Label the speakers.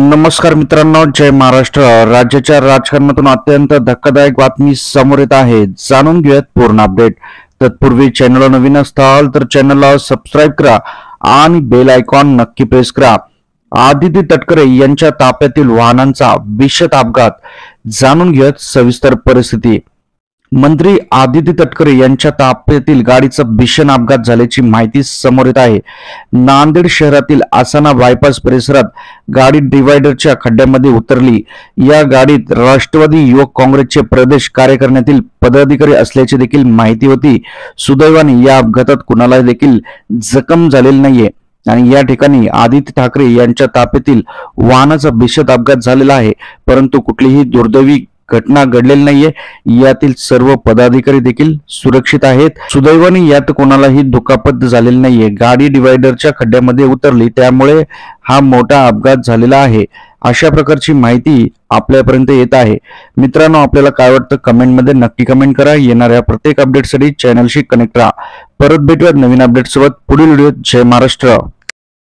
Speaker 1: नमस्कार मित्रांनो, जय महाराष्ट्र। राज्याच्या राजकारणातून अत्यंत धक्कादायक बातमी समोर येत आहे। जाणून घेऊयात पूर्ण अपडेट। तत्पूर्वी चॅनलला नवीन असाल तर चॅनलला सबस्क्राइब करा आणि बेल आयकॉन नक्की प्रेस करा। आदिती तटकरे यांच्या ताफ्यातील वाहनांचा भीषण अपघात, जाणून घेऊयात सविस्तर परिस्थिती। मंत्री आदिती तटकरे यांच्या ताफ्यातील गाडीचा भीषण अपघात झाल्याची माहिती समोर येत आहे। नांदेड शहरातील आसाना बायपास परिसरात गाडी डिवायडरच्या खड्ड्यामध्ये उतरली। या गाडीत राष्ट्रवादी युवक काँग्रेसचे प्रदेश कार्यकारिणीतील पदाधिकारी असल्याची देखील माहिती होती। सुदैवाने या अपघातात कुणाला देखील जखम झालेली नाहीये आणि या ठिकाणी आदित्य ठाकरे यांच्या ताफ्यातील वाहनाचा भीषण अपघात झालेला आहे, परंतु कुठलीही दुर्दैवी घटना घडलेली नाहीये। यातील सर्व पदाधिकारी देखील सुरक्षित आहेत। सुदैवाने यात कोणालाही दुखापत झालेली नाहीये। गाडी डिवायडरच्या खड्ड्यामध्ये उतरली, त्यामुळे हा मोठा अपघात झालेला आहे, अशा प्रकारची माहिती आपल्यापर्यंत येत आहे। मित्रांनो, आपल्याला काय वाटतं कमेंटमध्ये नक्की कमेंट करा। येणाऱ्या प्रत्येक अपडेटसाठी चॅनलशी कनेक्ट राहा। परत भेटूयात नवीन अपडेट सोबत पुढील व्हिडिओत। जय महाराष्ट्र।